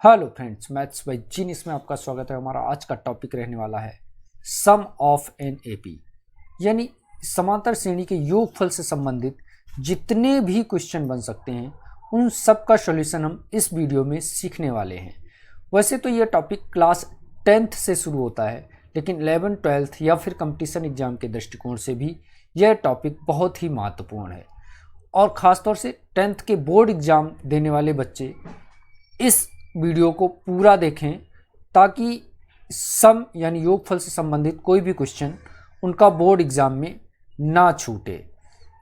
Hello friends, maths by genius में आपका स्वागत है। हमारा आज का टॉपिक रहने वाला है सम ऑफ एन एपी, यानी समांतर श्रेणी के योगफल से संबंधित जितने भी क्वेश्चन बन सकते हैं उन सब का सॉल्यूशन हम इस वीडियो में सीखने वाले हैं। वैसे तो ये टॉपिक क्लास 10th से शुरू होता है, लेकिन 11th 12th या फिर कंपटीशन एग्जाम के दृष्टिकोण से भी यह टॉपिक बहुत ही महत्वपूर्ण है और ख़ासतौर से 10th के बोर्ड एग्ज़ाम देने वाले बच्चे इस वीडियो को पूरा देखें ताकि सम यानी योगफल से संबंधित कोई भी क्वेश्चन उनका बोर्ड एग्ज़ाम में ना छूटे।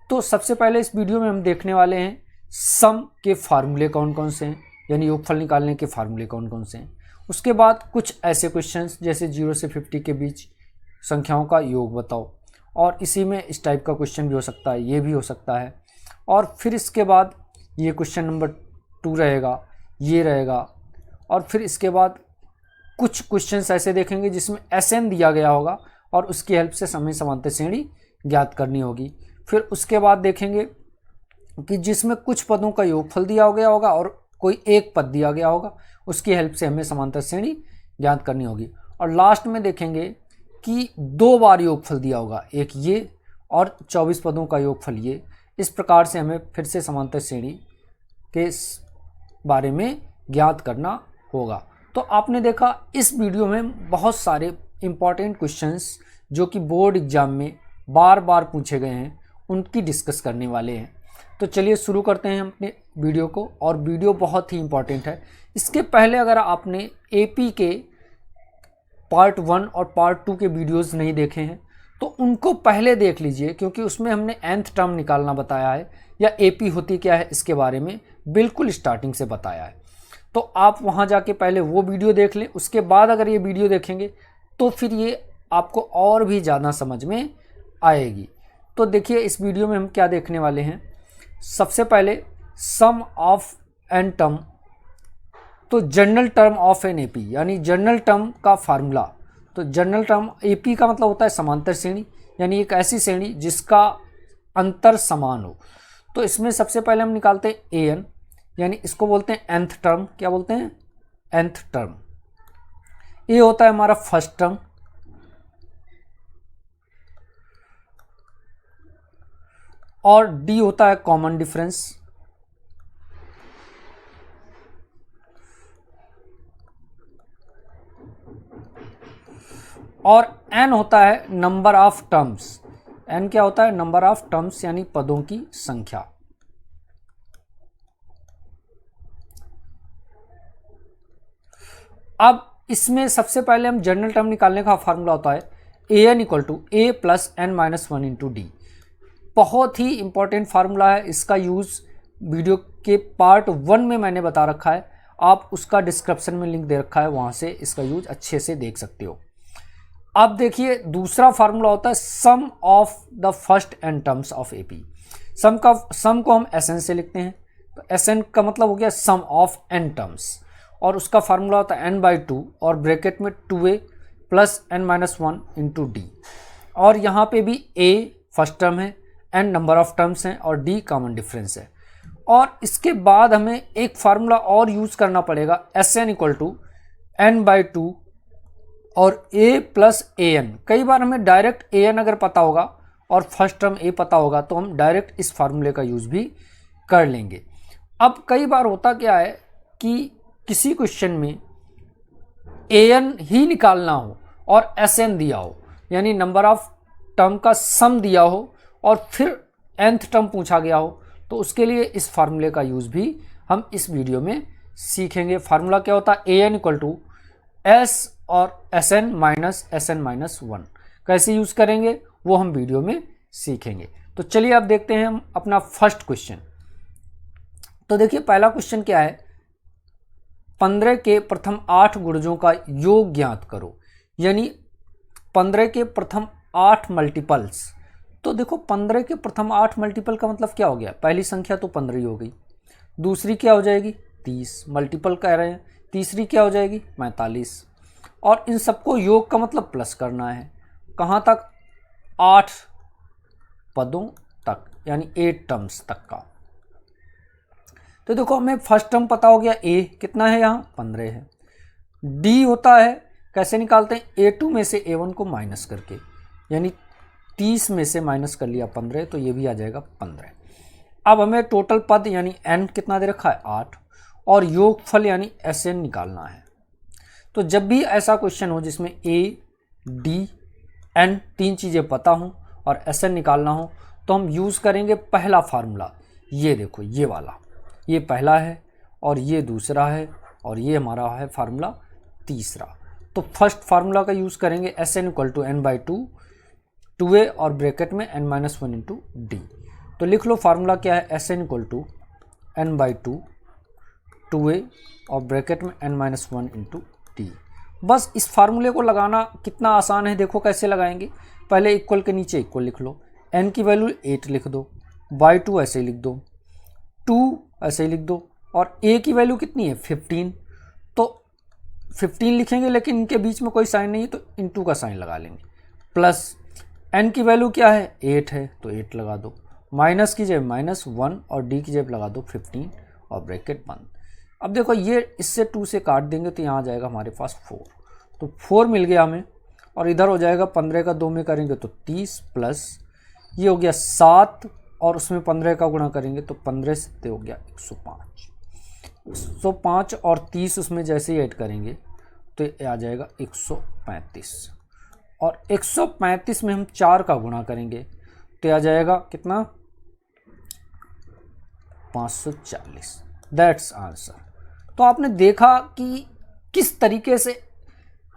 तो सबसे पहले इस वीडियो में हम देखने वाले हैं सम के फार्मूले कौन कौन से हैं, यानी योगफल निकालने के फार्मूले कौन कौन से हैं। उसके बाद कुछ ऐसे क्वेश्चंस जैसे 0 से 50 के बीच संख्याओं का योग बताओ, और इसी में इस टाइप का क्वेश्चन भी हो सकता है, ये भी हो सकता है। और फिर इसके बाद ये क्वेश्चन नंबर 2 रहेगा, ये रहेगा। और फिर इसके बाद कुछ क्वेश्चंस ऐसे देखेंगे जिसमें एसएन दिया गया होगा और उसकी हेल्प से हमें समांतर श्रेणी ज्ञात करनी होगी। फिर उसके बाद देखेंगे कि जिसमें कुछ पदों का योगफल दिया गया होगा और कोई एक पद दिया गया होगा, उसकी हेल्प से हमें समांतर श्रेणी ज्ञात करनी होगी। और लास्ट में देखेंगे कि 2 बार योगफल दिया होगा, एक ये और 24 पदों का योगफल ये। इस प्रकार से हमें फिर से समांतर श्रेणी के बारे में ज्ञात करना होगा। तो आपने देखा इस वीडियो में बहुत सारे इम्पॉर्टेंट क्वेश्चंस जो कि बोर्ड एग्जाम में बार बार पूछे गए हैं उनकी डिस्कस करने वाले हैं। तो चलिए शुरू करते हैं अपने वीडियो को। और वीडियो बहुत ही इम्पॉर्टेंट है। इसके पहले अगर आपने एपी के पार्ट 1 और पार्ट 2 के वीडियोस नहीं देखे हैं तो उनको पहले देख लीजिए, क्योंकि उसमें हमने nth टर्म निकालना बताया है या एपी होती क्या है इसके बारे में बिल्कुल स्टार्टिंग से बताया है। तो आप वहां जाके पहले वो वीडियो देख लें, उसके बाद अगर ये वीडियो देखेंगे तो फिर ये आपको और भी ज़्यादा समझ में आएगी। तो देखिए इस वीडियो में हम क्या देखने वाले हैं। सबसे पहले सम ऑफ एन टर्म, तो general term of an AP यानी जनरल टर्म का फार्मूला। तो जनरल टर्म एपी का मतलब होता है समांतर श्रेणी, यानी एक ऐसी श्रेणी जिसका अंतर समान हो। तो इसमें सबसे पहले हम निकालते हैं ए एन, यानी इसको बोलते हैं nth टर्म। क्या बोलते हैं? nth term. ये होता है हमारा फर्स्ट टर्म, और d होता है कॉमन डिफरेंस, और n होता है नंबर ऑफ टर्म्स। n क्या होता है? नंबर ऑफ टर्म्स यानी पदों की संख्या। अब इसमें सबसे पहले हम जनरल टर्म निकालने का फार्मूला होता है a n equal to a plus n minus 1 into d. बहुत ही इंपॉर्टेंट फार्मूला है। इसका यूज़ वीडियो के पार्ट 1 में मैंने बता रखा है, आप उसका डिस्क्रिप्शन में लिंक दे रखा है, वहाँ से इसका यूज अच्छे से देख सकते हो। अब देखिए दूसरा फार्मूला होता है sum of the first n terms of AP. Sum को हम एसएन से लिखते हैं, तो एसएन का मतलब हो गया सम ऑफ एन टर्म्स, और उसका फार्मूला होता है n/2 और ब्रैकेट में 2a plus n minus 1 into D. और यहाँ पे भी a फर्स्ट टर्म है, n नंबर ऑफ टर्म्स हैं और d कॉमन डिफरेंस है। और इसके बाद हमें एक फार्मूला और यूज करना पड़ेगा Sn इक्वल टू n/2 और a प्लस an। कई बार हमें डायरेक्ट an अगर पता होगा और फर्स्ट टर्म a पता होगा तो हम डायरेक्ट इस फार्मूले का यूज भी कर लेंगे। अब कई बार होता क्या है कि किसी क्वेश्चन में an ही निकालना हो और sn दिया हो, यानी नंबर ऑफ टर्म का सम दिया हो और फिर nth टर्म पूछा गया हो, तो उसके लिए इस फार्मूले का यूज भी हम इस वीडियो में सीखेंगे। फार्मूला क्या होता है? an इक्वल टू s और sn माइनस 1। कैसे यूज करेंगे वो हम वीडियो में सीखेंगे। तो चलिए अब देखते हैं हम अपना फर्स्ट क्वेश्चन। तो देखिए पहला क्वेश्चन क्या है, 15 के प्रथम 8 गुणजों का योग ज्ञात करो, यानी 15 के प्रथम 8 मल्टीपल्स। तो देखो 15 के प्रथम 8 मल्टीपल का मतलब क्या हो गया? पहली संख्या तो 15 ही हो गई, दूसरी क्या हो जाएगी? 30 मल्टीपल कह रहे हैं, तीसरी क्या हो जाएगी? 45। और इन सबको योग का मतलब प्लस करना है, कहाँ तक? 8 पदों तक, यानी 8 टर्म्स तक का। तो देखो हमें फर्स्ट टर्म पता हो गया, ए कितना है यहाँ 15 है। डी होता है कैसे निकालते हैं, A2 में से A1 को माइनस करके, यानी 30 में से माइनस कर लिया 15, तो ये भी आ जाएगा 15। अब हमें टोटल पद यानी n कितना दे रखा है 8, और योगफल यानी Sn निकालना है। तो जब भी ऐसा क्वेश्चन हो जिसमें A, D, N तीन चीज़ें पता हो और Sn निकालना हो, तो हम यूज़ करेंगे पहला फार्मूला। ये देखो ये वाला, ये पहला है और ये दूसरा है और ये हमारा है फार्मूला तीसरा। तो फर्स्ट फार्मूला का यूज़ करेंगे Sn equal to n/2 2a और ब्रैकेट में n-1 इंटू डी। तो लिख लो फार्मूला क्या है, Sn equal to n/2 2a और ब्रैकेट में n-1 इंटू डी। बस इस फार्मूले को लगाना कितना आसान है, देखो कैसे लगाएंगे। पहले इक्वल के नीचे इक्वल लिख लो, n की वैल्यू 8 लिख दो, /2 ऐसे ही लिख दो, 2 ऐसे ही लिख दो, और a की वैल्यू कितनी है 15, तो 15 लिखेंगे लेकिन इनके बीच में कोई साइन नहीं है तो इंटू का साइन लगा लेंगे, प्लस n की वैल्यू क्या है 8 है तो 8 लगा दो, माइनस की जगह -1 और d की जगह लगा दो 15 और ब्रैकेट बंद। अब देखो ये इससे 2 से काट देंगे तो यहाँ आ जाएगा हमारे पास 4, तो 4 मिल गया हमें, और इधर हो जाएगा 15 का 2 में करेंगे तो 30 प्लस ये हो गया 7 और उसमें 15 का गुणा करेंगे तो 15 से हो गया 105 और 30 उसमें जैसे ही ऐड करेंगे तो ये आ जाएगा 135, और 135 में हम 4 का गुणा करेंगे तो आ जाएगा कितना 540। That's answer. तो आपने देखा कि किस तरीके से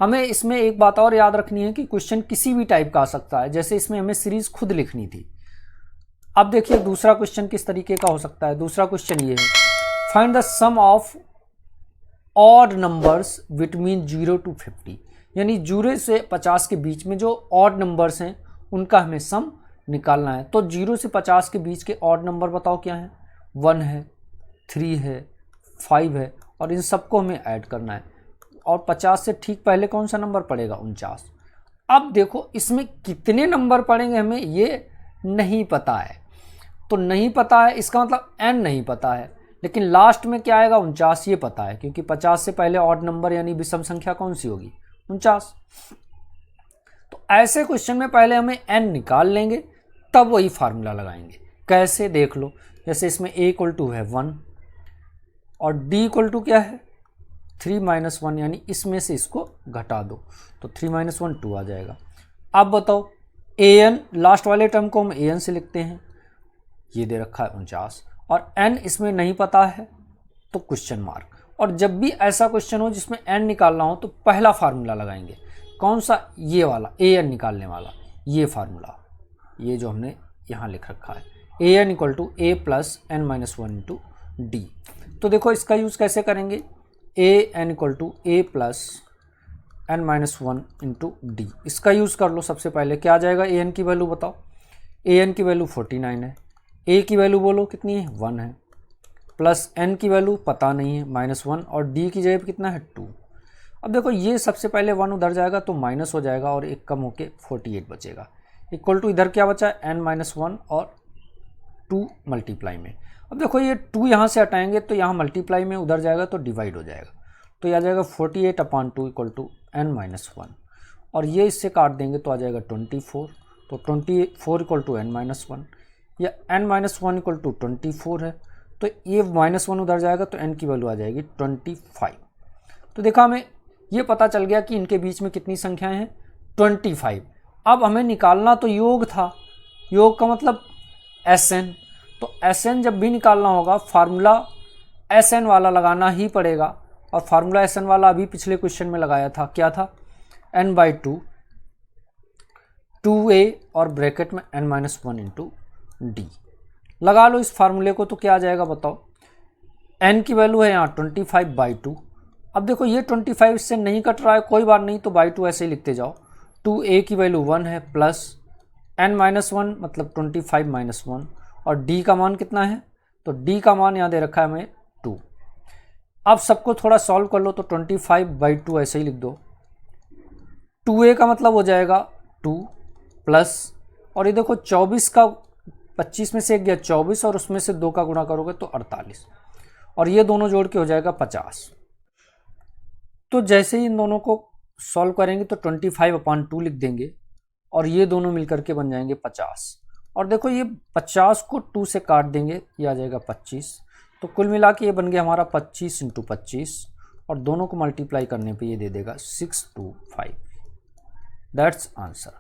हमें इसमें एक बात और याद रखनी है कि क्वेश्चन किसी भी टाइप का आ सकता है, जैसे इसमें हमें सीरीज खुद लिखनी थी। अब देखिए दूसरा क्वेश्चन किस तरीके का हो सकता है। दूसरा क्वेश्चन ये है, find the sum of odd numbers between 0 to 50, यानी 0 से 50 के बीच में जो ऑड नंबर्स हैं उनका हमें सम निकालना है। तो 0 से 50 के बीच के ऑड नंबर बताओ क्या है, 1 है, 3 है, 5 है, और इन सबको हमें ऐड करना है। और 50 से ठीक पहले कौन सा नंबर पड़ेगा 49। अब देखो इसमें कितने नंबर पड़ेंगे हमें ये नहीं पता है, तो नहीं पता है इसका मतलब n नहीं पता है, लेकिन लास्ट में क्या आएगा 49 ये पता है, क्योंकि 50 से पहले ऑड नंबर यानी विषम संख्या कौन सी होगी 49। तो ऐसे क्वेश्चन में पहले हमें n निकाल लेंगे तब वही फार्मूला लगाएंगे। कैसे देख लो, जैसे इसमें a इक्वल टू है 1 और d इक्वल टू क्या है 3 - 1, यानी इसमें से इसको घटा दो तो 3 - 1 2 आ जाएगा। अब बताओ an लास्ट वाले टर्म को हम an से लिखते हैं, ये दे रखा है 49 और n इसमें नहीं पता है तो क्वेश्चन मार्क। और जब भी ऐसा क्वेश्चन हो जिसमें n निकालना हो तो पहला फार्मूला लगाएंगे, कौन सा, ये वाला an निकालने वाला, ये फार्मूला, ये जो हमने यहाँ लिख रखा है an equal to a plus n-1 into D. तो देखो इसका यूज़ कैसे करेंगे, an equal to a plus n-1 into D, इसका यूज़ कर लो। सबसे पहले क्या आ जाएगा, an की वैल्यू बताओ, an की वैल्यू 49 है, a की वैल्यू बोलो कितनी है 1 है, प्लस n की वैल्यू पता नहीं है -1 और d की जगह कितना है 2। अब देखो ये सबसे पहले 1 उधर जाएगा तो माइनस हो जाएगा और एक कम होके 48 बचेगा, इक्वल टू इधर क्या बचा है n-1 और 2 मल्टीप्लाई में। अब देखो ये 2 यहाँ से हटाएंगे तो यहाँ मल्टीप्लाई में उधर जाएगा तो डिवाइड हो जाएगा, तो ये आ जाएगा 48/2 इक्वल टू n-1, और ये इससे काट देंगे तो आ जाएगा 24, तो 24 इक्वल टू n-1 या n-1 इक्वल टू 24 है, तो ये -1 उधर जाएगा तो n की वैल्यू आ जाएगी 25। तो देखा हमें ये पता चल गया कि इनके बीच में कितनी संख्याएं हैं 25। अब हमें निकालना तो योग था, योग का मतलब Sn, तो Sn जब भी निकालना होगा फार्मूला Sn वाला लगाना ही पड़ेगा, और फार्मूला Sn वाला अभी पिछले क्वेश्चन में लगाया था, क्या था n/2 2a और ब्रैकेट में n-1 इंटू डी। लगा लो इस फार्मूले को तो क्या आ जाएगा बताओ, n की वैल्यू है यहाँ 25/2। अब देखो ये 25 से नहीं कट रहा है, कोई बात नहीं, तो /2 ऐसे ही लिखते जाओ, 2a की वैल्यू 1 है प्लस n-1 मतलब 25 - 1, और d का मान कितना है, तो d का मान यहाँ दे रखा है हमें 2। अब सबको थोड़ा सॉल्व कर लो तो 25/2 ऐसे ही लिख दो, 2a का मतलब हो जाएगा 2 प्लस, और ये देखो 24 का 25 में से एक गया 24 और उसमें से 2 का गुणा करोगे तो 48, और ये दोनों जोड़ के हो जाएगा 50। तो जैसे ही इन दोनों को सॉल्व करेंगे तो 25/2 लिख देंगे और ये दोनों मिलकर के बन जाएंगे 50। और देखो ये 50 को 2 से काट देंगे, ये आ जाएगा 25। तो कुल मिला के ये बन गया हमारा 25 × 25 और दोनों को मल्टीप्लाई करने पे ये दे देगा 625। That's answer.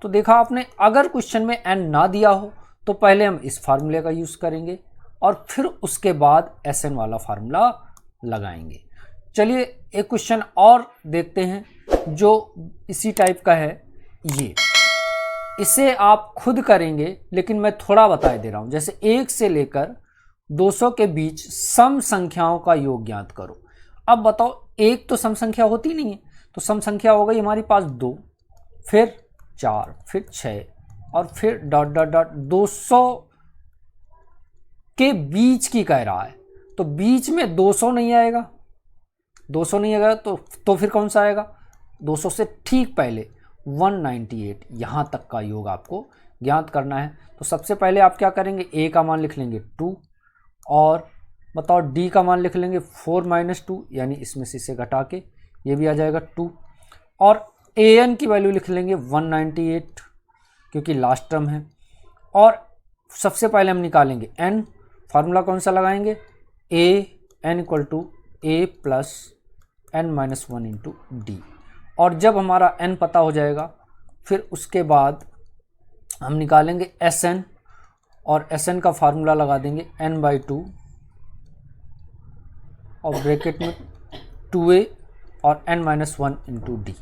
तो देखा आपने, अगर क्वेश्चन में n ना दिया हो तो पहले हम इस फार्मूले का यूज़ करेंगे और फिर उसके बाद Sn वाला फार्मूला लगाएंगे। चलिए एक क्वेश्चन और देखते हैं जो इसी टाइप का है। ये इसे आप खुद करेंगे लेकिन मैं थोड़ा बता दे रहा हूं। जैसे 1 से लेकर 200 के बीच सम संख्याओं का योग ज्ञात करो। अब बताओ, एक तो सम संख्या होती नहीं है, तो सम संख्या हो गई हमारे पास 2, फिर 4, फिर 6 और फिर ... 200 के बीच की कह रहा है, तो बीच में 200 नहीं आएगा, 200 नहीं आएगा तो फिर कौन सा आएगा? 200 से ठीक पहले 198, यहाँ तक का योग आपको ज्ञात करना है। तो सबसे पहले आप क्या करेंगे, a का मान लिख लेंगे 2 और बताओ d का मान लिख लेंगे 4 - 2, यानी इसमें से इसे घटा के ये भी आ जाएगा 2 और an की वैल्यू लिख लेंगे 198 क्योंकि लास्ट टर्म है। और सबसे पहले हम निकालेंगे n, फार्मूला कौन सा लगाएंगे, n = a + n - 1 × d। और जब हमारा n पता हो जाएगा फिर उसके बाद हम निकालेंगे Sn और Sn का फार्मूला लगा देंगे n/2 और ब्रैकेट में 2a और n - 1 × d।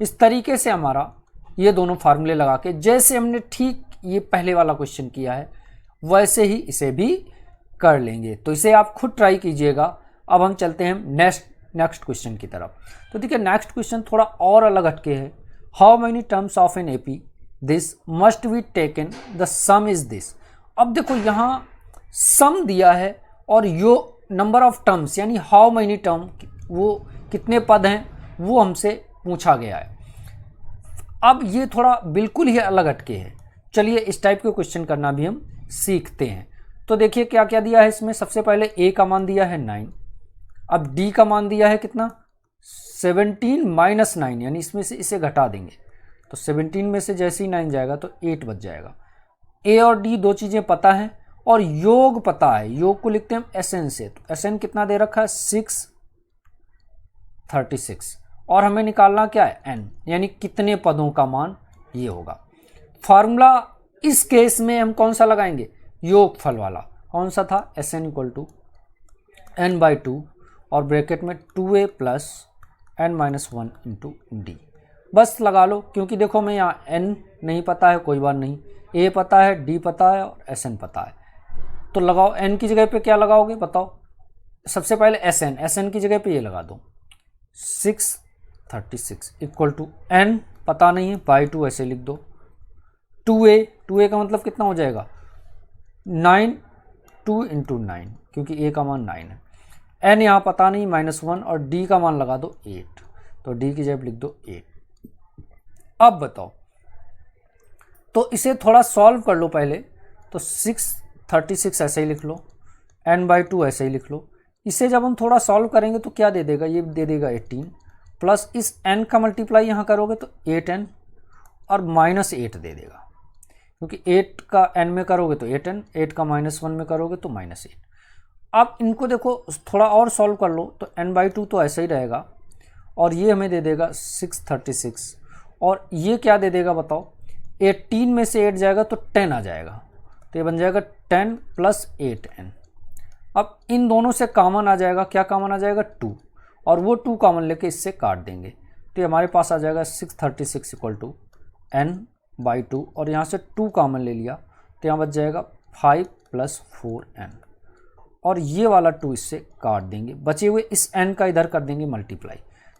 इस तरीके से हमारा ये दोनों फार्मूले लगा के जैसे हमने ठीक ये पहले वाला क्वेश्चन किया है वैसे ही इसे भी कर लेंगे। तो इसे आप खुद ट्राई कीजिएगा। अब हम चलते हैं नेक्स्ट क्वेश्चन की तरफ। तो देखिए नेक्स्ट क्वेश्चन थोड़ा और अलग हटके है। How many terms of an AP this must be taken, the some is this. अब देखो यहाँ सम दिया है और यो नंबर ऑफ टर्म्स यानी हाउ मेनी टर्म, वो कितने पद हैं वो हमसे पूछा गया है। अब ये थोड़ा बिल्कुल ही अलग हटके है। चलिए इस टाइप के क्वेश्चन करना भी हम सीखते हैं। तो देखिए क्या क्या दिया है इसमें। सबसे पहले a का मान दिया है 9, अब d का मान दिया है कितना 17 - 9, यानी इसमें से इसे घटा देंगे तो 17 में से जैसे ही 9 जाएगा तो 8 बच जाएगा। a और d दो चीज़ें पता है और योग पता है, योग को लिखते हैं हम Sn से। तो Sn कितना दे रखा है 636 और हमें निकालना क्या है n, यानी कितने पदों का मान ये होगा। फार्मूला इस केस में हम कौन सा लगाएंगे, योगफल वाला। कौन सा था, Sn = n/2 और ब्रैकेट में 2a + n - 1 × d। बस लगा लो, क्योंकि देखो मैं यहाँ n नहीं पता है कोई बात नहीं, a पता है, d पता है और Sn पता है। तो लगाओ, n की जगह पे क्या लगाओगे बताओ। सबसे पहले Sn की जगह पे ये लगा दो 636 = n पता नहीं है /2 ऐसे लिख दो। 2a का मतलब कितना हो जाएगा 9, 2 × 9 क्योंकि a का मान 9 है। n यहाँ पता नहीं -1 और d का मान लगा दो 8, तो d की जगह लिख दो 8। अब बताओ, तो इसे थोड़ा सॉल्व कर लो पहले। तो 636 ऐसे ही लिख लो, n/2 ऐसे ही लिख लो। इसे जब हम थोड़ा सॉल्व करेंगे तो क्या दे देगा, ये दे देगा 18 प्लस इस n का मल्टीप्लाई यहाँ करोगे तो 8n और -8 दे देगा, क्योंकि 8 का n में करोगे तो 8n, 8 का -1 में करोगे तो -8। अब इनको देखो थोड़ा और सॉल्व कर लो तो n/2 तो ऐसा ही रहेगा और ये हमें दे देगा 636 और ये क्या दे देगा बताओ, 18 में से 8 जाएगा तो 10 आ जाएगा, तो ये बन जाएगा 10 + 8n। अब इन दोनों से कॉमन आ जाएगा, क्या कॉमन आ जाएगा 2, और वो 2 कॉमन लेके इससे काट देंगे तो हमारे पास आ जाएगा 636 = n/2 और यहाँ से 2 कॉमन ले लिया तो यहाँ बच जाएगा 5 + 4n और ये वाला 2 इससे काट देंगे, बचे हुए इस n का इधर कर देंगे मल्टीप्लाई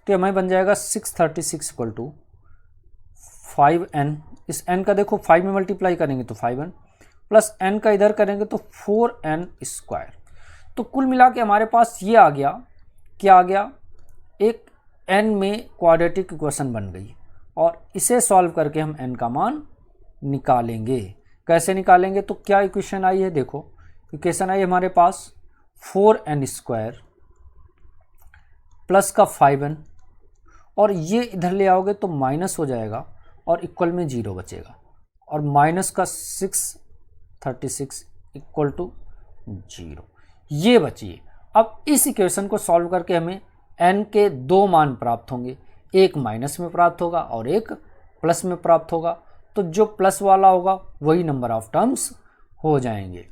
तो हमें बन जाएगा 636 = 5n। इस n का देखो 5 में मल्टीप्लाई करेंगे तो 5n प्लस n का इधर करेंगे तो 4n²। तो कुल मिला के हमारे पास ये आ गया, क्या आ गया, एक n में क्वाड्रेटिक इक्वेशन बन गई और इसे सॉल्व करके हम n का मान निकालेंगे। कैसे निकालेंगे, तो क्या इक्वेशन आई है, देखो इक्वेशन आई हमारे पास 4n² प्लस का 5n, और ये इधर ले आओगे तो माइनस हो जाएगा और इक्वल में 0 बचेगा, और माइनस का 636 इक्वल टू 0, ये बचिए। अब इस इक्वेशन को सॉल्व करके हमें n के दो मान प्राप्त होंगे, एक माइनस में प्राप्त होगा और एक प्लस में प्राप्त होगा। तो जो प्लस वाला होगा वही नंबर ऑफ टर्म्स हो जाएंगे।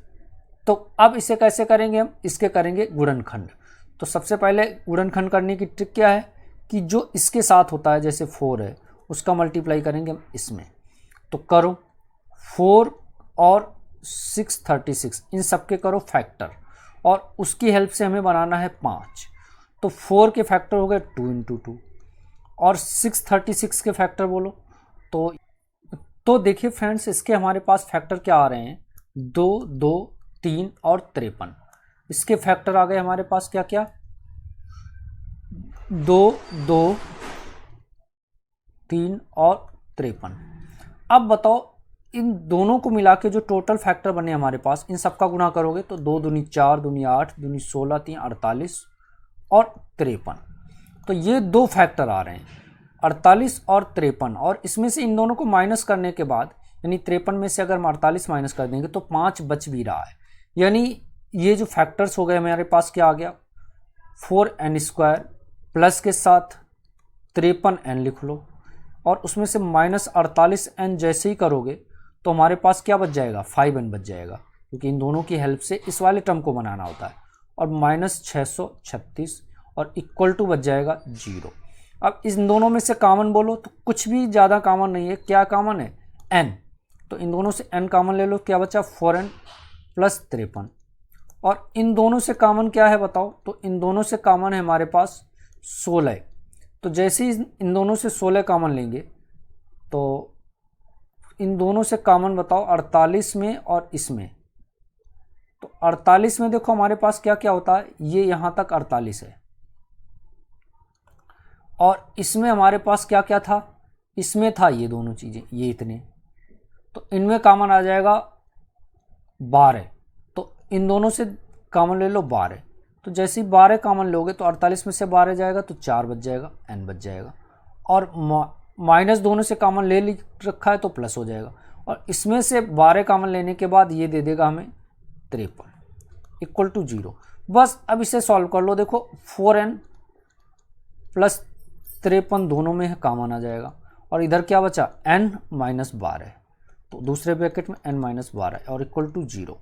तो अब इसे कैसे करेंगे हम, इसके करेंगे गुणनखंड। तो सबसे पहले गुणनखंड करने की ट्रिक क्या है कि जो इसके साथ होता है, जैसे 4 है, उसका मल्टीप्लाई करेंगे हम इसमें। तो करो 4 और 636 इन सब के करो फैक्टर, और उसकी हेल्प से हमें बनाना है 5। तो 4 के फैक्टर हो गए 2 × 2, और 636 के फैक्टर बोलो। तो देखिए फ्रेंड्स, इसके हमारे पास फैक्टर क्या आ रहे हैं, 2, 2, 3 और 53। इसके फैक्टर आ गए हमारे पास क्या क्या, 2, 2, 3 और 53। अब बताओ इन दोनों को मिला के जो टोटल फैक्टर बने हमारे पास, इन सब का गुणा करोगे तो 2 दूनी 4, दूनी 8, दूनी 16, 3 48 और 53। तो ये दो फैक्टर आ रहे हैं 48 और 53, और इसमें से इन दोनों को माइनस करने के बाद, यानी 53 में से अगर हम 48 माइनस कर देंगे तो 5 बच भी रहा है। यानी ये जो फैक्टर्स हो गए हमारे पास क्या आ गया, 4n² प्लस के साथ 53n लिख लो, और उसमें से माइनस 48n जैसे ही करोगे तो हमारे पास क्या बच जाएगा, 5n बच जाएगा, क्योंकि इन दोनों की हेल्प से इस वाले टर्म को बनाना होता है। और माइनस 636 और इक्वल टू बच जाएगा 0। अब इन दोनों में से कॉमन बोलो तो कुछ भी ज़्यादा कॉमन नहीं है। क्या कॉमन है, n। तो इन दोनों से n कॉमन ले लो, क्या बचा 4n प्लस 53। और इन दोनों से कॉमन क्या है बताओ, तो इन दोनों से कॉमन है हमारे पास 16। तो जैसे ही इन दोनों से 16 कॉमन लेंगे तो इन दोनों से कॉमन बताओ 48 में और इसमें। तो 48 में देखो हमारे पास क्या क्या होता है, ये यहाँ तक 48 है, और इसमें हमारे पास क्या क्या था, इसमें था ये दोनों चीज़ें, ये इतने। तो इनमें कॉमन आ जाएगा 12। तो इन दोनों से कॉमन ले लो 12। तो जैसे ही 12 कॉमन लोगे तो 48 में से 12 जाएगा तो 4 बच जाएगा, n बच जाएगा। और माइनस दोनों से कॉमन ले रखा है तो प्लस हो जाएगा, और इसमें से 12 कॉमन लेने के बाद ये दे देगा हमें 53 इक्वल टू 0। बस अब इसे सॉल्व कर लो। देखो 4n प्लस 53 दोनों में कॉमन आ जाएगा, और इधर क्या बचा n माइनस 12, तो दूसरे ब्रैकेट में n माइनस 12 और इक्वल टू 0।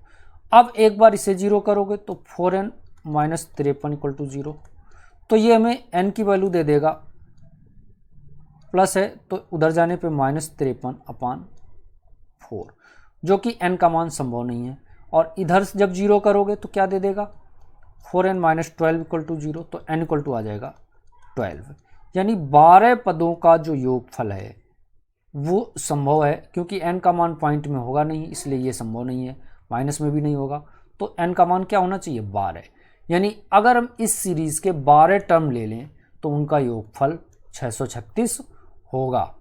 अब एक बार इसे 0 करोगे तो 4n माइनस 53 इक्वल टू 0। तो ये हमें n की वैल्यू दे देगा, प्लस है तो उधर जाने पे माइनस 53/4, जो कि n का मान संभव नहीं है। और इधर जब 0 करोगे तो क्या दे देगा, 4n माइनस 12 इक्वल टू 0, तो n इक्वल टू आ जाएगा 12। यानी 12 पदों का जो योगफल है वो संभव है, क्योंकि n का मान पॉइंट में होगा नहीं, इसलिए ये संभव नहीं है, माइनस में भी नहीं होगा। तो n का मान क्या होना चाहिए, 12। यानी अगर हम इस सीरीज़ के 12 टर्म ले लें तो उनका योगफल 636 होगा।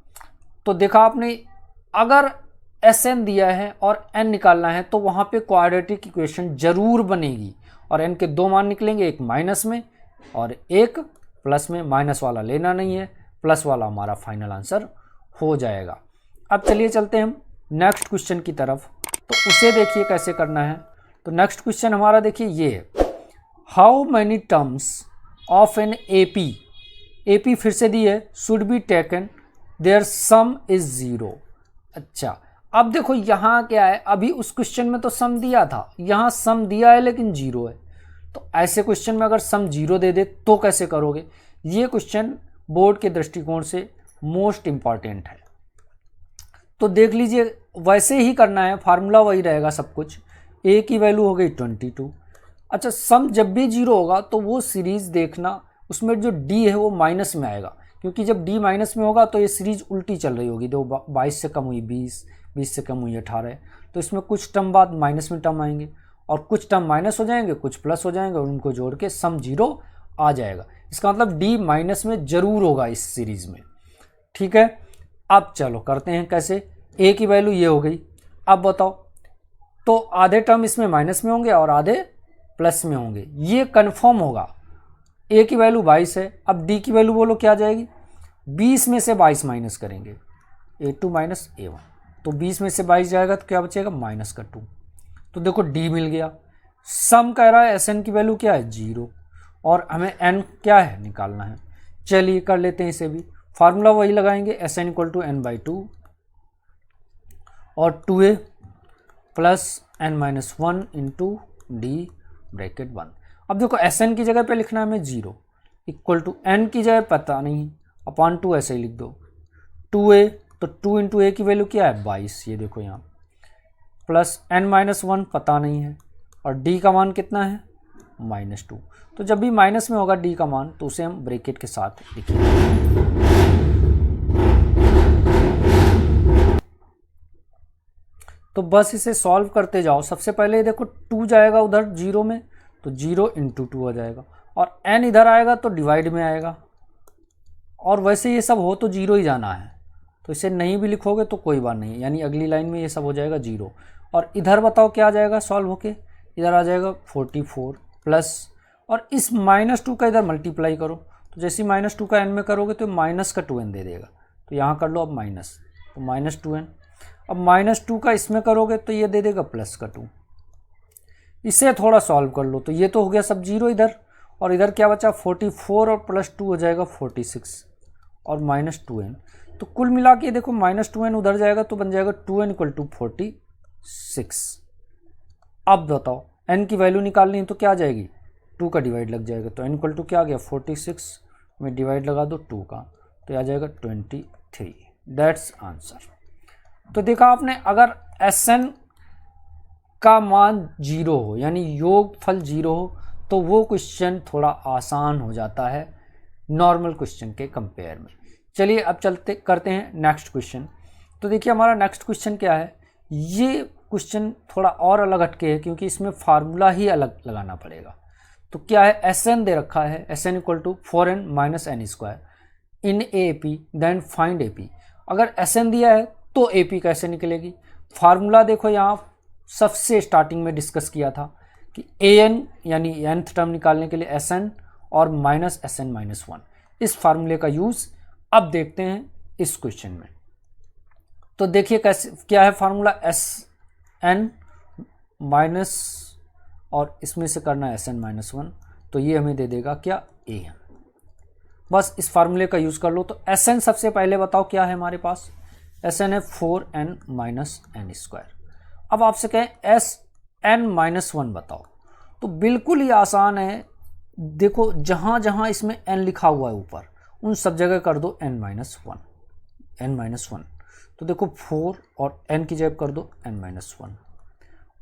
तो देखा आपने, अगर Sn दिया है और n निकालना है तो वहाँ पे क्वाड्रेटिक इक्वेशन जरूर बनेगी, और n के दो मान निकलेंगे, एक माइनस में और एक प्लस में। माइनस वाला लेना नहीं है, प्लस वाला हमारा फाइनल आंसर हो जाएगा। अब चलिए चलते हैं हम नेक्स्ट क्वेश्चन की तरफ, तो उसे देखिए कैसे करना है। तो नेक्स्ट क्वेश्चन हमारा देखिए ये है, how many terms of an AP फिर से दी है, should be taken their sum is 0। अच्छा, अब देखो यहाँ क्या है, अभी उस क्वेश्चन में तो सम दिया था, यहाँ सम दिया है लेकिन 0 है। तो ऐसे क्वेश्चन में अगर सम 0 दे दे तो कैसे करोगे, ये क्वेश्चन बोर्ड के दृष्टिकोण से मोस्ट इंपॉर्टेंट है। तो देख लीजिए, वैसे ही करना है, फार्मूला वही रहेगा सब कुछ। ए की वैल्यू हो गई 22। अच्छा, सम जब भी 0 होगा तो वो सीरीज़ देखना, उसमें जो डी है वो माइनस में आएगा, क्योंकि जब डी माइनस में होगा तो ये सीरीज उल्टी चल रही होगी। 22 से कम हुई 20, 20 से कम हुई 18, तो इसमें कुछ टर्म बाद माइनस में टर्म आएंगे, और कुछ टर्म माइनस हो जाएंगे, कुछ प्लस हो जाएंगे, और उनको जोड़ के सम 0 आ जाएगा। इसका मतलब डी माइनस में जरूर होगा इस सीरीज़ में। ठीक है, अब चलो करते हैं कैसे। ए की वैल्यू ये हो गई। अब बताओ, तो आधे टर्म इसमें माइनस में होंगे और आधे प्लस में होंगे, ये कन्फर्म होगा। ए की वैल्यू 22 है, अब डी की वैल्यू बोलो क्या आ जाएगी, 20 में से 22 माइनस करेंगे, A2 माइनस A1, तो 20 में से 22 जाएगा तो क्या बचेगा माइनस का 2। तो देखो डी मिल गया। सम कह रहा है Sn की वैल्यू क्या है 0, और हमें n क्या है निकालना है। चलिए कर लेते हैं इसे भी, फार्मूला वही लगाएंगे, Sn इक्वल टू n/2 और 2a plus n-1 into D bracket 1। अब देखो Sn की जगह पे लिखना है हमें 0 इक्वल टू n की जगह पता नहीं अपॉन 2 ऐसे ही लिख दो, 2a तो 2 इंटू ए की वैल्यू क्या है 22, ये देखो यहाँ, प्लस n-1 पता नहीं है, और d का मान कितना है -2। तो जब भी माइनस में होगा d का मान तो उसे हम ब्रैकेट के साथ लिखेंगे। तो बस इसे सॉल्व करते जाओ। सबसे पहले देखो 2 जाएगा उधर 0 में तो 0 इंटू 2 आ जाएगा, और n इधर आएगा तो डिवाइड में आएगा, और वैसे ये सब हो तो 0 ही जाना है, तो इसे नहीं भी लिखोगे तो कोई बात नहीं, यानी अगली लाइन में ये सब हो जाएगा 0। और इधर बताओ क्या आ जाएगा सॉल्व होके, इधर आ जाएगा 44 प्लस, और इस -2 का इधर मल्टीप्लाई करो, तो जैसे -2 का n में करोगे तो माइनस का 2n दे देगा, तो यहाँ कर लो अब माइनस, तो -2n। अब -2 का इसमें करोगे तो ये दे देगा प्लस का 2। इसे थोड़ा सॉल्व कर लो, तो ये तो हो गया सब 0 इधर, और इधर क्या बचा 44 और प्लस 2 हो जाएगा 46 और -2n। तो कुल मिला के देखो -2n उधर जाएगा तो बन जाएगा 2n इक्वल टू 46। अब बताओ n की वैल्यू निकालनी है तो क्या आ जाएगी, 2 का डिवाइड लग जाएगा, तो n इक्वल टू क्या आ गया 46 में डिवाइड लगा दो 2 का, तो आ जाएगा 23। That's answer. तो देखा आपने, अगर Sn का मान 0 हो यानी योगफल 0 हो तो वो क्वेश्चन थोड़ा आसान हो जाता है नॉर्मल क्वेश्चन के कंपेयर में। चलिए अब चलते करते हैं नेक्स्ट क्वेश्चन। तो देखिए हमारा नेक्स्ट क्वेश्चन क्या है, ये क्वेश्चन थोड़ा और अलग हटके है क्योंकि इसमें फार्मूला ही अलग लगाना पड़ेगा। तो क्या है, Sn दे रखा है, Sn equal to 4n minus N square in AP then find AP। अगर Sn दिया है तो AP कैसे निकलेगी, फार्मूला देखो यहाँ सबसे स्टार्टिंग में डिस्कस किया था कि an यानी nth टर्म निकालने के लिए Sn और माइनस Sn-1, इस फार्मूले का यूज़ अब देखते हैं इस क्वेश्चन में। तो देखिए कैसे क्या है फार्मूला, Sn माइनस और इसमें से करना है Sn-1, तो ये हमें दे देगा क्या an। बस इस फार्मूले का यूज़ कर लो। तो Sn सबसे पहले बताओ क्या है हमारे पास, Sn है 4n माइनस एन स्क्वायर। अब आपसे कहें Sn-1 बताओ, तो बिल्कुल ही आसान है। देखो जहाँ जहाँ इसमें n लिखा हुआ है ऊपर उन सब जगह कर दो n-1। तो देखो 4 और n की जगह कर दो n-1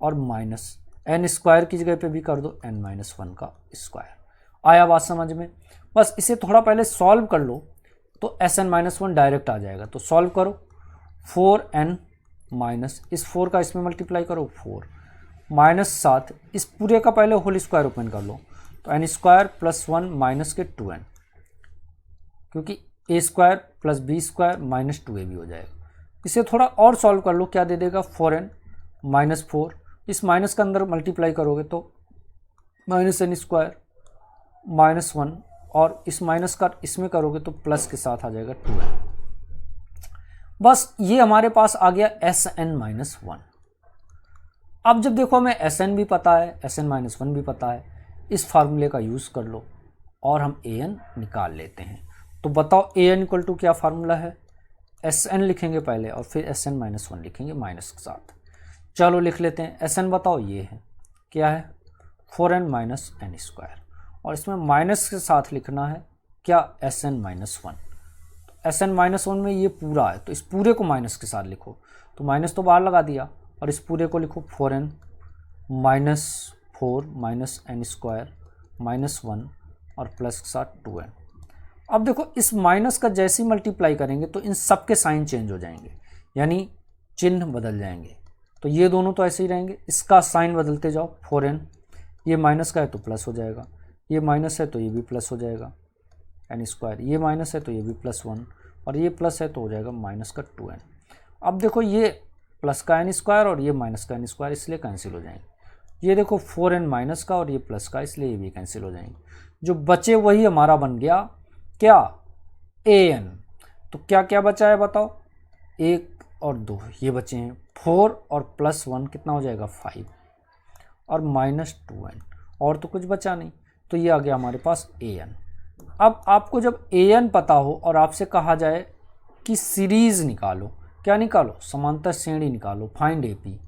और माइनस n स्क्वायर की जगह पे भी कर दो n-1 का स्क्वायर। आया बात समझ में। बस इसे थोड़ा पहले सॉल्व कर लो तो Sn-1 डायरेक्ट आ जाएगा। तो सॉल्व करो, 4n माइनस इस 4 का इसमें मल्टीप्लाई करो 4 माइनस 7, इस पूरे का पहले होल स्क्वायर ओपन कर लो, तो n स्क्वायर प्लस 1 माइनस के 2n, क्योंकि a square plus b square minus 2a भी हो जाएगा। इसे थोड़ा और सॉल्व कर लो, क्या दे देगा 4n माइनस 4, इस माइनस के अंदर मल्टीप्लाई करोगे तो माइनस n स्क्वायर माइनस 1, और इस माइनस का इसमें करोगे तो प्लस के साथ आ जाएगा 2n। बस ये हमारे पास आ गया Sn-1। अब जब देखो हमें Sn भी पता है Sn-1 भी पता है, इस फार्मूले का यूज़ कर लो और हम an निकाल लेते हैं। तो बताओ an इक्वल टू क्या फार्मूला है, Sn लिखेंगे पहले और फिर Sn-1 लिखेंगे माइनस के साथ। चलो लिख लेते हैं। Sn बताओ ये है, क्या है 4n माइनस एन स्क्वायर, और इसमें माइनस के साथ लिखना है क्या Sn-1। Sn-1 में ये पूरा है तो इस पूरे को माइनस के साथ लिखो, तो माइनस तो बाहर लगा दिया और इस पूरे को लिखो 4n minus 4 minus N square minus 1 और प्लस के साथ 2n। अब देखो इस माइनस का जैसे ही मल्टीप्लाई करेंगे तो इन सब के साइन चेंज हो जाएंगे, यानी चिन्ह बदल जाएंगे। तो ये दोनों तो ऐसे ही रहेंगे, इसका साइन बदलते जाओ 4n, ये माइनस का है तो प्लस हो जाएगा, ये माइनस है तो ये भी प्लस हो जाएगा एन स्क्वायर, ये माइनस है तो ये भी प्लस 1 और ये प्लस है तो हो जाएगा माइनस का 2n। अब देखो ये प्लस का एन स्क्वायर और ये माइनस का एन स्क्वायर इसलिए कैंसिल हो जाएंगे, ये देखो 4n माइनस का और ये प्लस का, इसलिए ये भी कैंसिल हो जाएंगे। जो बचे वही हमारा बन गया क्या, an। तो क्या क्या बचा है बताओ, 1 और 2 ये बचे हैं, 4 और प्लस 1 कितना हो जाएगा 5 और माइनस 2n, और तो कुछ बचा नहीं। तो ये आ गया हमारे पास an। अब आपको जब an पता हो और आपसे कहा जाए कि सीरीज़ निकालो, क्या निकालो, समांतर श्रेणी निकालो, फाइंड AP,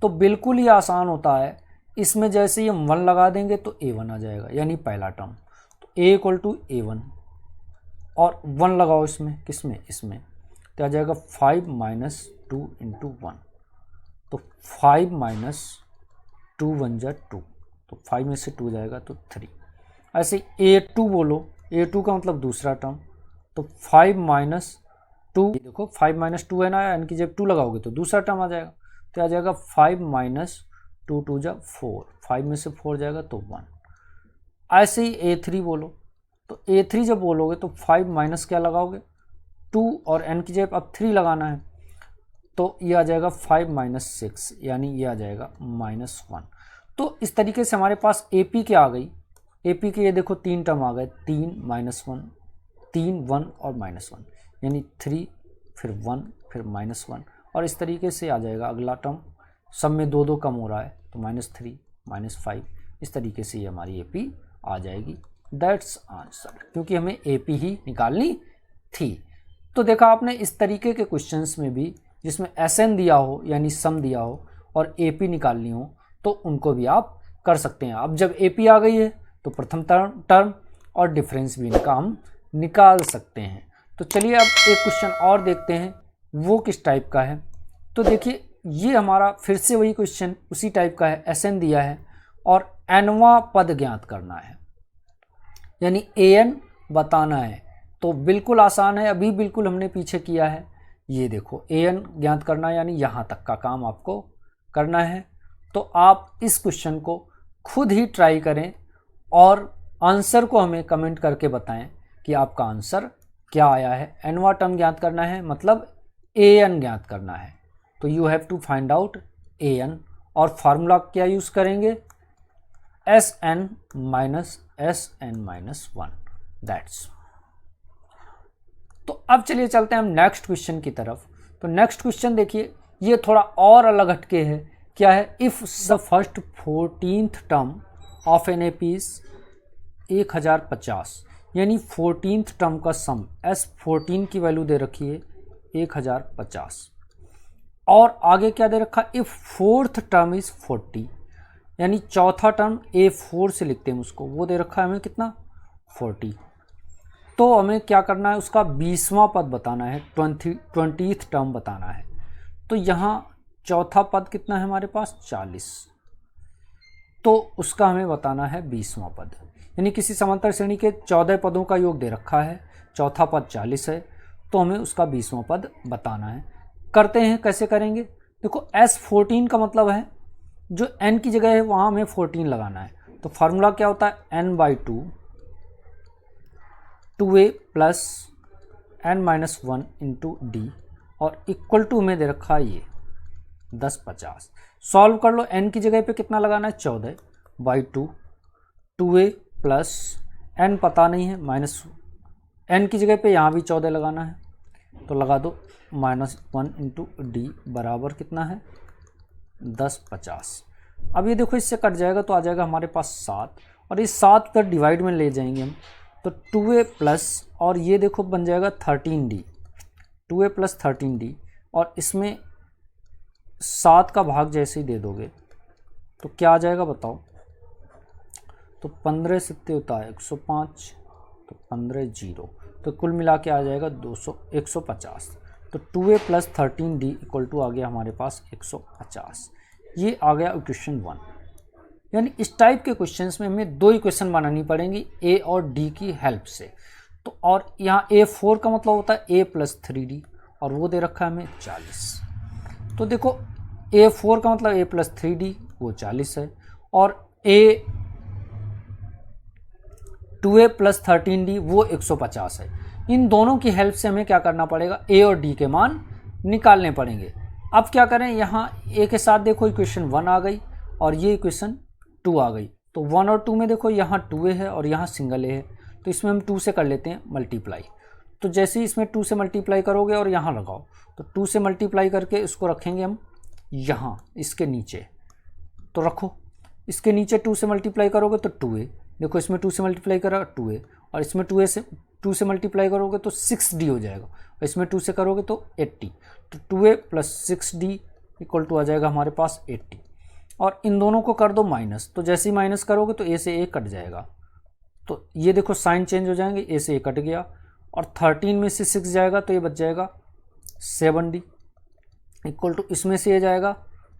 तो बिल्कुल ही आसान होता है। इसमें जैसे ही हम 1 लगा देंगे तो A1 आ जाएगा, यानी पहला टर्म। तो A इक्वल टू A1 और 1 लगाओ इसमें, किसमें, इसमें, तो आ जाएगा 5 माइनस 2 इंटू 1। तो 5 माइनस 2 1 जा 2, तो 5 में से 2 जाएगा तो 3। ऐसे A2 बोलो, A2 का मतलब दूसरा टर्म, तो 5 माइनस 2, देखो 5 माइनस 2n आया, यानी कि जब 2 लगाओगे तो दूसरा टर्म आ जाएगा, तो आ जाएगा 5 माइनस 2 2 जा 4, 5 में से 4 जाएगा तो 1। ऐसे ही A3 बोलो, तो A3 जब बोलोगे तो 5 माइनस क्या लगाओगे 2 और n की जगह अब 3 लगाना है, तो ये आ जाएगा 5 माइनस 6, यानी ये आ जाएगा -1। तो इस तरीके से हमारे पास AP क्या आ गई, AP के ये देखो 3 टर्म आ गए, 3 -1, 3 1 और -1, यानी 3 फिर 1 फिर -1, और इस तरीके से आ जाएगा अगला टर्म। सब में 2 2 कम हो रहा है, तो -3 -5, इस तरीके से ये हमारी AP आ जाएगी। दैट्स आंसर, क्योंकि हमें AP ही निकालनी थी। तो देखा आपने, इस तरीके के क्वेश्चंस में भी जिसमें SN दिया हो यानी सम दिया हो और AP निकालनी हो, तो उनको भी आप कर सकते हैं। अब जब AP आ गई है तो प्रथम टर्म और डिफरेंस भी इनका हम निकाल सकते हैं। तो चलिए अब एक क्वेश्चन और देखते हैं, वो किस टाइप का है। तो देखिए, ये हमारा फिर से वही क्वेश्चन उसी टाइप का है, SN दिया है और nवां पद ज्ञात करना है, यानी an बताना है। तो बिल्कुल आसान है, अभी बिल्कुल हमने पीछे किया है। ये देखो an ज्ञात करना, यानी यहाँ तक का काम आपको करना है। तो आप इस क्वेश्चन को खुद ही ट्राई करें और आंसर को हमें कमेंट करके बताएं कि आपका आंसर क्या आया है। nवां टर्म ज्ञात करना है, मतलब an ज्ञात करना है। तो you have to find out an, और फार्मूला क्या यूज़ करेंगे, Sn minus Sn minus 1, that's. तो अब चलिए चलते हैं हम नेक्स्ट क्वेश्चन की तरफ। तो नेक्स्ट क्वेश्चन देखिए, ये थोड़ा और अलग हटके है। क्या है, if the first 14th term of an AP is 1050, यानी 14th टर्म का सम S14 की वैल्यू दे रखी है 1050, और आगे क्या दे रखा, इफ़ 4th टर्म इज 40, यानी चौथा टर्म A4 से लिखते हैं उसको, वो दे रखा है हमें कितना 40। तो हमें क्या करना है, उसका 20वां पद बताना है, 20th टर्म बताना है। तो यहाँ चौथा पद कितना है हमारे पास 40, तो उसका हमें बताना है 20वां पद। यानी किसी समांतर श्रेणी के 14 पदों का योग दे रखा है, चौथा पद 40 है, तो हमें उसका 20वां पद बताना है। करते हैं, कैसे करेंगे, देखो S14 का मतलब है जो n की जगह है वहाँ हमें 14 लगाना है। तो फार्मूला क्या होता है, n/2 2a plus n-1 into D, और इक्वल टू में दे रखा है ये 1050। सॉल्व कर लो, n की जगह पे कितना लगाना है 14/2, 2a प्लस n पता नहीं है, माइनस n की जगह पे यहाँ भी 14 लगाना है, तो लगा दो -1 इंटू डी बराबर कितना है 1050। अब ये देखो इससे कट जाएगा तो आ जाएगा हमारे पास 7, और इस 7 पर डिवाइड में ले जाएंगे हम, तो 2a प्लस, और ये देखो बन जाएगा 13d, 2a प्लस 13d, और इसमें 7 का भाग जैसे ही दे दोगे तो क्या आ जाएगा बताओ, तो 15 7 होता है 105, तो 15 0, तो कुल मिला के आ जाएगा 150। तो 2a plus 13d equal to आ गया हमारे पास 150। ये आ गया इक्वेशन 1। यानी इस टाइप के क्वेश्चंस में हमें 2 इक्वेशन बनानी पड़ेंगी a और d की हेल्प से। तो और यहाँ A4 का मतलब होता है a प्लस 3d, और वो दे रखा है हमें 40। तो देखो A4 का मतलब a प्लस 3d वो 40 है, और A2a प्लस 13d वो 150 है। इन दोनों की हेल्प से हमें क्या करना पड़ेगा, a और d के मान निकालने पड़ेंगे। अब क्या करें, यहाँ a के साथ देखो इक्वेशन 1 आ गई, और ये इक्वेशन 2 आ गई। तो 1 और 2 में देखो यहाँ 2a है और यहाँ सिंगल a है, तो इसमें हम 2 से कर लेते हैं मल्टीप्लाई। तो जैसे ही इसमें 2 से मल्टीप्लाई करोगे और यहाँ लगाओ, तो 2 से मल्टीप्लाई करके इसको रखेंगे हम यहाँ इसके नीचे, तो रखो इसके नीचे 2 से मल्टीप्लाई करोगे तो 2a, देखो इसमें 2 से मल्टीप्लाई करा 2a, और इसमें 2 से मल्टीप्लाई करोगे तो 6d हो जाएगा, और इसमें 2 से करोगे तो 80, तो 2a plus 6d equal to आ जाएगा हमारे पास 80। और इन दोनों को कर दो माइनस, तो जैसे ही माइनस करोगे तो a से a कट जाएगा, तो ये देखो साइन चेंज हो जाएंगे, a से a कट गया, और 13 में से 6 जाएगा तो ये बच जाएगा 7d इक्वल टू इसमें से ये जाएगा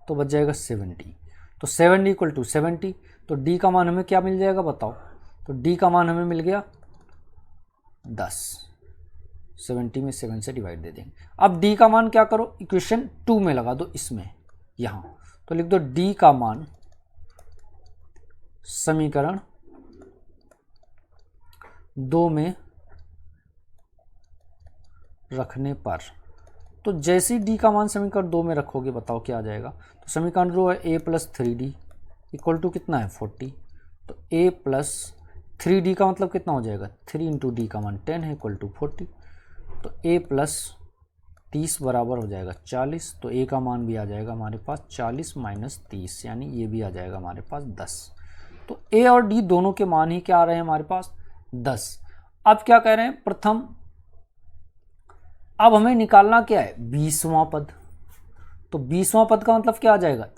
तो बच जाएगा 7d, तो 7d इक्वल टू 70। तो d का मान हमें क्या मिल जाएगा बताओ, तो d का मान हमें मिल गया 10, 70 में 7 से डिवाइड दे देंगे। अब d का मान क्या करो, इक्वेशन 2 में लगा दो इसमें यहाँ, तो लिख दो d का मान समीकरण 2 में रखने पर, तो जैसे ही d का मान समीकरण 2 में रखोगे बताओ क्या आ जाएगा, तो समीकरण 2 है a plus 3d equal to कितना है 40, तो a प्लस 3d का मतलब कितना हो जाएगा 3 इंटू डी का मान 10 है इक्वल टू 40, तो a प्लस 30 बराबर हो जाएगा 40, तो a का मान भी आ जाएगा हमारे पास 40 माइनस 30, यानी ये भी आ जाएगा हमारे पास 10। तो a और d दोनों के मान ही क्या आ रहे हैं हमारे पास 10। अब क्या कह रहे हैं, प्रथम अब हमें निकालना क्या है 20वां पद, तो 20वां पद का मतलब क्या आ जाएगा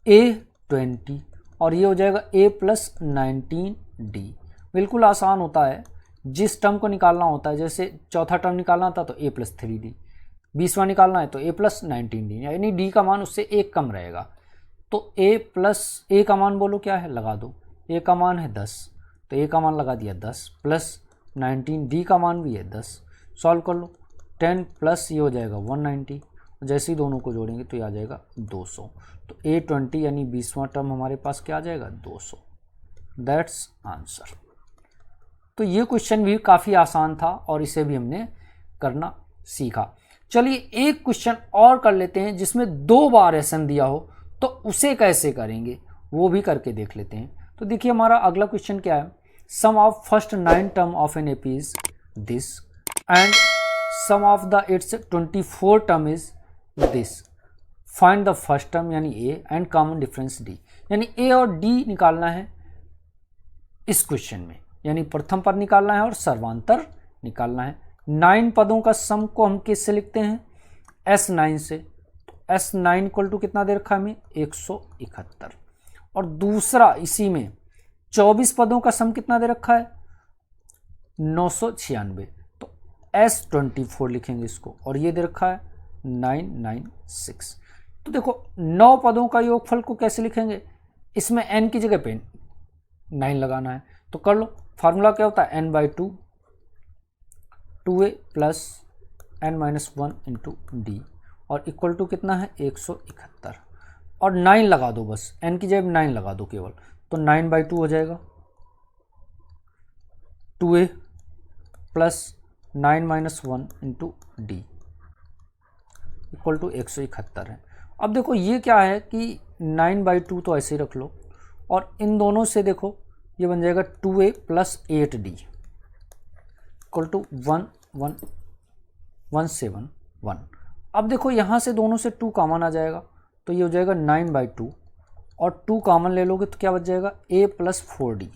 a 20, और ये हो जाएगा a प्लस 19d। बिल्कुल आसान होता है, जिस टर्म को निकालना होता है, जैसे चौथा टर्म निकालना था तो a प्लस 3d, 20वां निकालना है तो a प्लस 19d, यानी d का मान उससे एक कम रहेगा। तो a प्लस a का मान बोलो क्या है, लगा दो, a का मान है 10, तो a का मान लगा दिया 10 प्लस 19, d का मान भी है 10, सॉल्व कर लो, 10 प्लस ये हो जाएगा 190, जैसे ही दोनों को जोड़ेंगे तो ये आ जाएगा 200, तो a20 यानी 20वां टर्म हमारे पास क्या आ जाएगा 200, दैट्स आंसर। तो ये क्वेश्चन भी काफ़ी आसान था और इसे भी हमने करना सीखा। चलिए एक क्वेश्चन और कर लेते हैं जिसमें 2 बार एसन दिया हो, तो उसे कैसे करेंगे वो भी करके देख लेते हैं। तो देखिए हमारा अगला क्वेश्चन क्या है, sum of first 9 term of an AP is this and sum of the its 24 term is this, find the first term यानी a and common difference d, यानी ए और डी निकालना है इस क्वेश्चन में, यानी प्रथम पद निकालना है और सर्वांतर निकालना है। 9 पदों का सम को हम किससे लिखते हैं S9 से, तो S9 इक्वल टू कितना दे रखा है हमें 171, और दूसरा इसी में 24 पदों का सम कितना दे रखा है 996, तो S24 लिखेंगे इसको, और ये दे रखा है 996। तो देखो 9 पदों का योगफल को कैसे लिखेंगे, इसमें n की जगह पे 9 लगाना है, तो कर लो। फार्मूला क्या होता है n/2 2a plus n-1 into D, और इक्वल टू कितना है 171, और 9 लगा दो, बस n की जगह 9 लगा दो केवल, तो 9/2 हो जाएगा 2a plus 9-1 into D equal to 171 है। अब देखो ये क्या है कि 9/2 तो ऐसे ही रख लो, और इन दोनों से देखो ये बन जाएगा 2a plus 8d equal to 171। अब देखो यहाँ से दोनों से 2 कॉमन आ जाएगा, तो ये हो जाएगा 9/2, और 2 कॉमन ले लोगे तो क्या बच जाएगा a plus 4d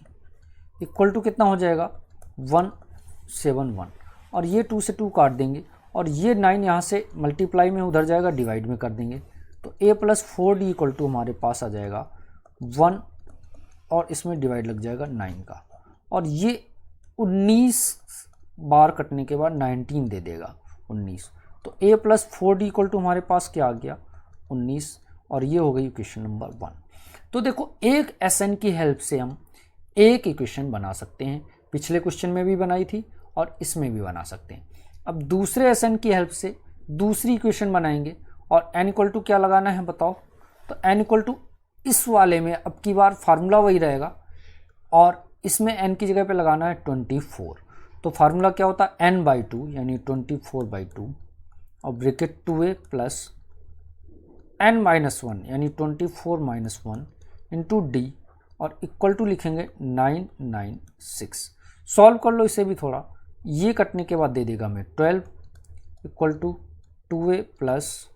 equal to कितना हो जाएगा 171, और ये 2 से 2 काट देंगे, और ये 9 यहाँ से मल्टीप्लाई में उधर जाएगा, डिवाइड में कर देंगे, तो a plus 4d equal to हमारे पास आ जाएगा 1, और इसमें डिवाइड लग जाएगा 9 का, और ये 19 बार कटने के बाद 19 दे देगा 19, तो a plus 4d equal to हमारे पास क्या आ गया 19, और ये हो गई इक्वेशन नंबर 1। तो देखो एक SN की हेल्प से हम एक इक्वेशन बना सकते हैं, पिछले क्वेश्चन में भी बनाई थी और इसमें भी बना सकते हैं। अब दूसरे SN की हेल्प से दूसरी इक्वेशन बनाएंगे, और n इक्वल टू क्या लगाना है बताओ, तो n इक्वल टू इस वाले में अब की बार फार्मूला वही रहेगा, और इसमें n की जगह पे लगाना है 24, तो फार्मूला क्या होता है n/2 यानी 24/2, और bracket 2a plus n minus one यानी 24 माइनस वन इंटू डी और इक्वल टू लिखेंगे 996। सॉल्व कर लो इसे भी थोड़ा, ये कटने के बाद दे देगा हमें 12 इक्वल टू 2a प्लस,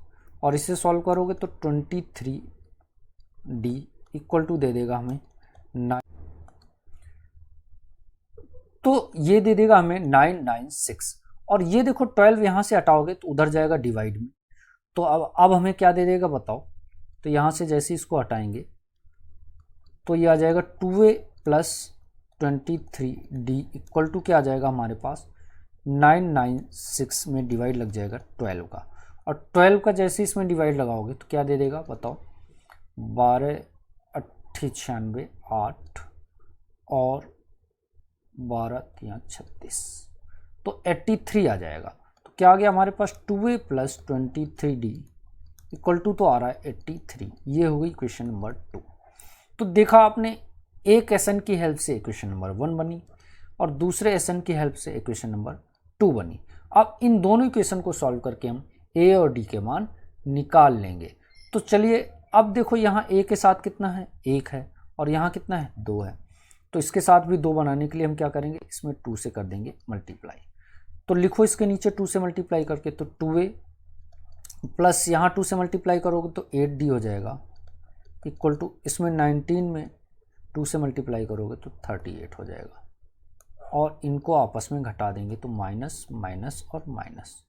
और इसे सॉल्व करोगे तो 23d इक्वल टू दे देगा हमें 9, तो ये दे देगा हमें 996। और ये देखो 12 यहाँ से हटाओगे तो उधर जाएगा डिवाइड में, तो अब हमें क्या दे देगा बताओ। तो यहाँ से जैसे इसको हटाएंगे तो ये आ जाएगा 2a plus 23d equal to क्या आ जाएगा हमारे पास 996 में डिवाइड लग जाएगा 12 का, और 12 का जैसे इसमें डिवाइड लगाओगे तो क्या दे देगा बताओ 12 98 8 और 12 3 36, तो 83 आ जाएगा। तो क्या आ गया हमारे पास 2a plus 23d equal to तो आ रहा है 83। ये हो गई क्वेश्चन नंबर 2। तो देखा आपने, एक एसएन की हेल्प से इक्वेशन नंबर 1 बनी और दूसरे एसएन की हेल्प से इक्वेशन नंबर 2 बनी। अब इन दोनों इक्वेशन को सॉल्व करके हम ए और डी के मान निकाल लेंगे। तो चलिए अब देखो, यहाँ ए के साथ कितना है 1 है और यहाँ कितना है 2 है, तो इसके साथ भी 2 बनाने के लिए हम क्या करेंगे, इसमें 2 से कर देंगे मल्टीप्लाई। तो लिखो इसके नीचे 2 से मल्टीप्लाई करके, तो 2a प्लस यहाँ 2 से मल्टीप्लाई करोगे तो 8d हो जाएगा इक्वल टू, इसमें 19 में 2 से मल्टीप्लाई करोगे तो 38 हो जाएगा, और इनको आपस में घटा देंगे तो माइनस माइनस और माइनस,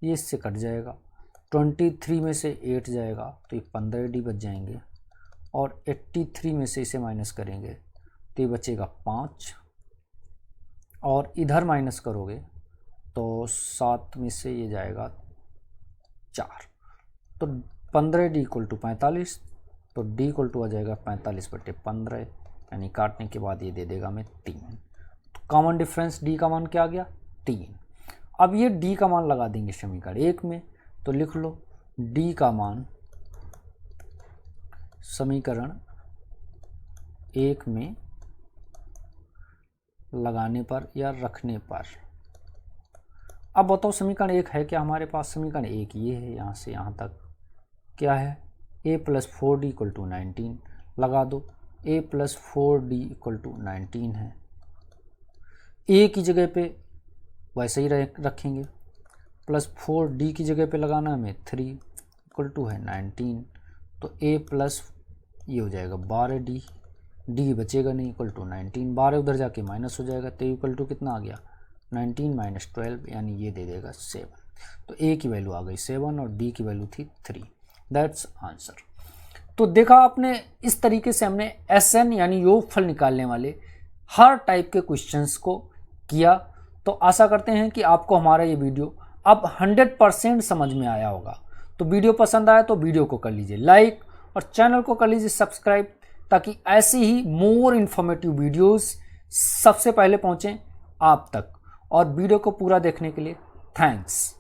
ये इससे कट जाएगा। 23 में से 8 जाएगा तो ये 15d बच जाएंगे, और 83 में से इसे माइनस करेंगे तो ये बचेगा 5, और इधर माइनस करोगे तो 7 में से ये जाएगा 4, तो 15d इक्वल टू 45, तो d इक्वल टू आ जाएगा 45/15, यानी काटने के बाद ये दे देगा हमें 3। तो कॉमन डिफरेंस d का मान क्या आ गया 3। अब ये d का मान लगा देंगे समीकरण 1 में, तो लिख लो d का मान समीकरण 1 में लगाने पर या रखने पर। अब बताओ समीकरण 1 है क्या हमारे पास, समीकरण 1 ये है, यहाँ से यहाँ तक क्या है a plus 4d equal to 19 लगा दो, a plus 4d equal to 19 है, a की जगह पे वैसे ही रखेंगे, प्लस 4d की जगह पे लगाना हमें 3 इक्वल टू है 19, तो a प्लस ये हो जाएगा 12d, d बचेगा नहीं इक्वल टू 19, 12 उधर जाके माइनस हो जाएगा, तो इक्वल टू कितना आ गया 19 माइनस 12, यानी ये दे देगा 7। तो a की वैल्यू आ गई 7 और d की वैल्यू थी 3। That's answer. तो देखा आपने, इस तरीके से हमने एसएन यानी योगफल निकालने वाले हर टाइप के क्वेश्चंस को किया। तो आशा करते हैं कि आपको हमारा ये वीडियो अब 100% समझ में आया होगा। तो वीडियो पसंद आया तो वीडियो को कर लीजिए लाइक और चैनल को कर लीजिए सब्सक्राइब, ताकि ऐसी ही मोर इन्फॉर्मेटिव वीडियोस सबसे पहले पहुंचें आप तक। और वीडियो को पूरा देखने के लिए थैंक्स।